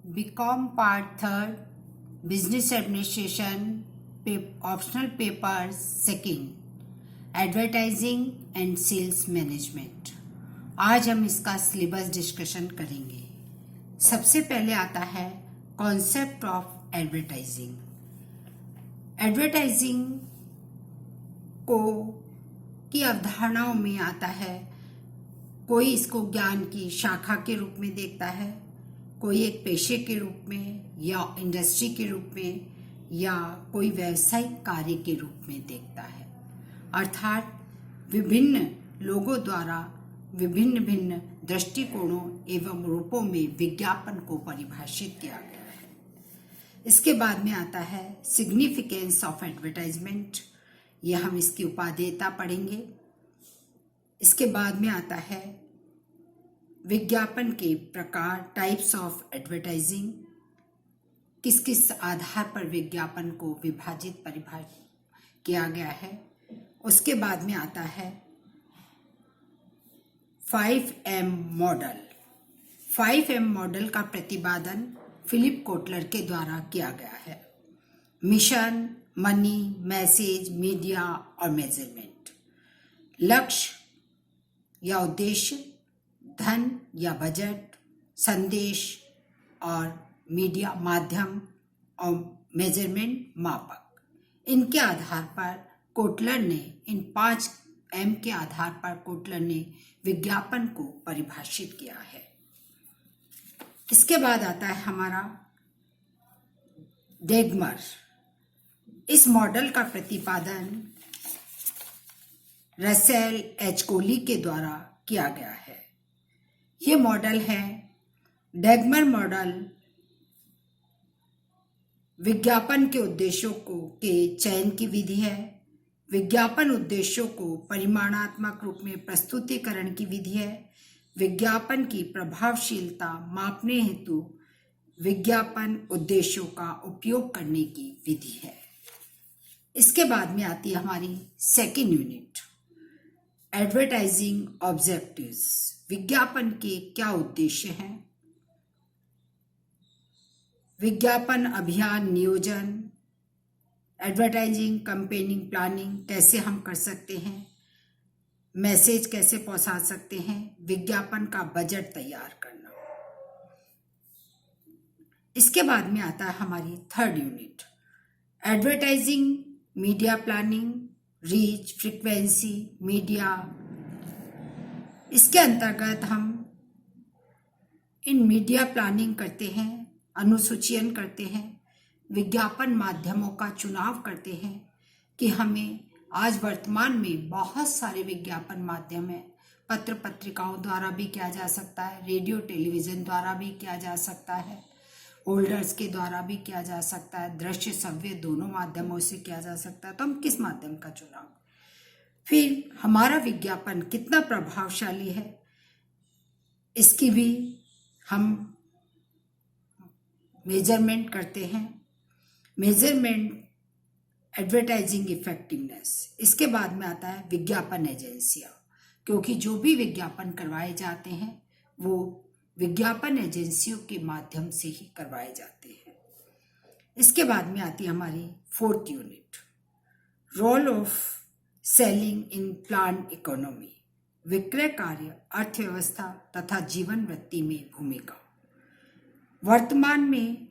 BCom part third, business administration, optional paper second, advertising and sales management. आज हम इसका syllabus discussion करेंगे। सबसे पहले आता है कॉन्सेप्ट ऑफ एडवर्टाइजिंग। एडवर्टाइजिंग को की अवधारणाओं में आता है, कोई इसको ज्ञान की शाखा के रूप में देखता है, कोई एक पेशे के रूप में या इंडस्ट्री के रूप में या कोई व्यावसायिक कार्य के रूप में देखता है। अर्थात विभिन्न लोगों द्वारा विभिन्न भिन्न दृष्टिकोणों एवं रूपों में विज्ञापन को परिभाषित किया गया है। इसके बाद में आता है सिग्निफिकेंस ऑफ एडवर्टाइजमेंट, यह हम इसकी उपादेयता पढ़ेंगे। इसके बाद में आता है विज्ञापन के प्रकार, टाइप्स ऑफ एडवर्टाइजिंग, किस किस आधार पर विज्ञापन को विभाजित परिभाषित किया गया है। उसके बाद में आता है 5M मॉडल। 5M मॉडल का प्रतिपादन फिलिप कोटलर के द्वारा किया गया है। मिशन, मनी, मैसेज, मीडिया और मेजरमेंट। लक्ष्य या उद्देश्य, धन या बजट, संदेश और मीडिया माध्यम और मेजरमेंट मापक। इनके आधार पर कोटलर ने, इन 5M के आधार पर कोटलर ने विज्ञापन को परिभाषित किया है। इसके बाद आता है हमारा डेगमर। इस मॉडल का प्रतिपादन रसेल एच कोली के द्वारा किया गया है। ये मॉडल है डेगमर मॉडल। विज्ञापन के उद्देश्यों के चयन की विधि है। विज्ञापन उद्देश्यों को परिमाणात्मक रूप में प्रस्तुतिकरण की विधि है। विज्ञापन की प्रभावशीलता मापने हेतु विज्ञापन उद्देश्यों का उपयोग करने की विधि है। इसके बाद में आती है हमारी सेकेंड यूनिट, एडवर्टाइजिंग ऑब्जेक्टिव्स। विज्ञापन के क्या उद्देश्य हैं? विज्ञापन अभियान नियोजन, एडवर्टाइजिंग कैंपेनिंग प्लानिंग कैसे हम कर सकते हैं, मैसेज कैसे पहुंचा सकते हैं, विज्ञापन का बजट तैयार करना। इसके बाद में आता है हमारी third unit, advertising media planning, reach, frequency, media. इसके अंतर्गत हम इन मीडिया प्लानिंग करते हैं, अनुसूचीयन करते हैं, विज्ञापन माध्यमों का चुनाव करते हैं कि हमें आज वर्तमान में बहुत सारे विज्ञापन माध्यम हैं। पत्र पत्रिकाओं द्वारा भी किया जा सकता है, रेडियो टेलीविजन द्वारा भी किया जा सकता है, होल्डर्स के द्वारा भी किया जा सकता है, दृश्य श्रव्य दोनों माध्यमों से किया जा सकता है। तो हम किस माध्यम का चुनाव, फिर हमारा विज्ञापन कितना प्रभावशाली है, इसकी भी हम मेजरमेंट करते हैं। Measurement advertising effectiveness. इसके बाद में आता है विज्ञापन एजेंसियां, क्योंकि जो भी विज्ञापन करवाए जाते हैं वो विज्ञापन एजेंसियों के माध्यम से ही करवाए जाते हैं। इसके बाद में आती है हमारी fourth unit, role of selling in plan economy. विक्रय कार्य, अर्थव्यवस्था तथा जीवन वृत्ति में भूमिका। वर्तमान में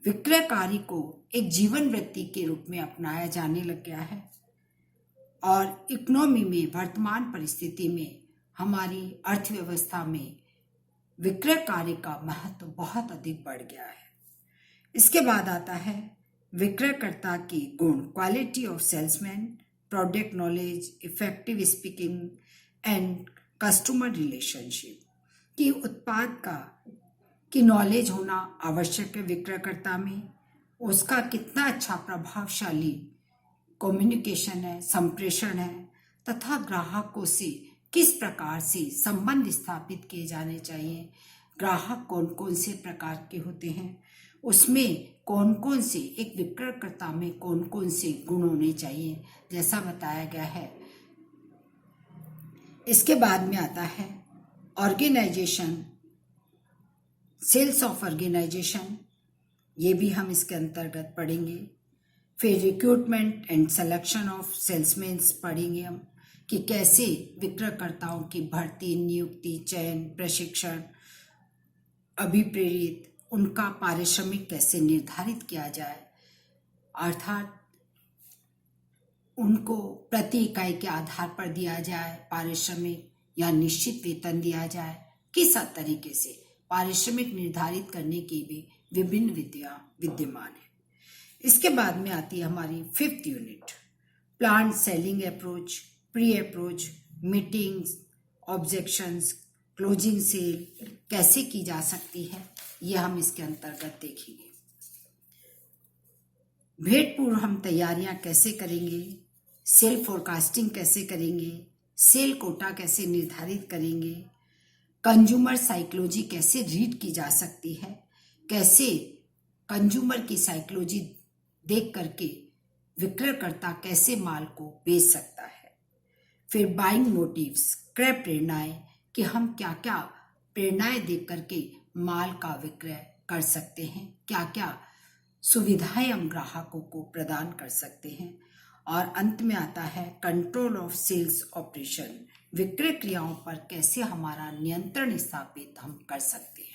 विक्रय कार्य को एक जीवन वृत्ति के रूप में अपनाया जाने लग गया है और इकोनॉमी में वर्तमान परिस्थिति में हमारी अर्थव्यवस्था में विक्रय कार्य का महत्व बहुत अधिक बढ़ गया है। इसके बाद आता है विक्रयकर्ता के गुण, quality of salesman, product knowledge, effective speaking and customer relationship. कि उत्पाद की नॉलेज होना आवश्यक है विक्रयकर्ता में, उसका कितना अच्छा प्रभावशाली कम्युनिकेशन है, संप्रेषण है, तथा ग्राहकों से किस प्रकार से संबंध स्थापित किए जाने चाहिए, ग्राहक कौन कौन से प्रकार के होते हैं, उसमें कौन कौन से, एक विक्रयकर्ता में कौन कौन से गुण होने चाहिए, जैसा बताया गया है। इसके बाद में आता है ऑर्गेनाइजेशन सेल्स ऑफ ऑर्गेनाइजेशन, ये भी हम इसके अंतर्गत पढ़ेंगे। फिर recruitment and selection of salesman पढ़ेंगे हम कि कैसे विक्रयकर्ताओं की भर्ती, नियुक्ति, चयन, प्रशिक्षण, अभिप्रेरित, उनका पारिश्रमिक कैसे निर्धारित किया जाए, अर्थात उनको प्रति इकाई के आधार पर दिया जाए पारिश्रमिक या निश्चित वेतन दिया जाए, किस तरीके से पारिश्रमिक निर्धारित करने की भी विभिन्न विधियां विद्यमान है। इसके बाद में आती है हमारी 5th unit, plan selling approach, pre approach, meetings, objections, closing sale कैसे की जा सकती है, ये हम इसके अंतर्गत देखेंगे। भेंट पूर्व हम तैयारियां कैसे करेंगे, सेल फोरकास्टिंग कैसे करेंगे, सेल कोटा कैसे निर्धारित करेंगे, कंज्यूमर साइकोलॉजी कैसे रीड की जा सकती है, कैसे कंज्यूमर की साइकोलॉजी देख करके विक्रयकर्ता कैसे माल को बेच सकता है। फिर बाइंग मोटिव्स, क्रय प्रेरणाएं कि हम क्या क्या प्रेरणाएं देख करके माल का विक्रय कर सकते हैं, क्या क्या सुविधाएं हम ग्राहकों को प्रदान कर सकते हैं। और अंत में आता है कंट्रोल ऑफ सेल्स ऑपरेशन, विक्रय क्रियाओं पर कैसे हमारा नियंत्रण स्थापित हम कर सकते हैं।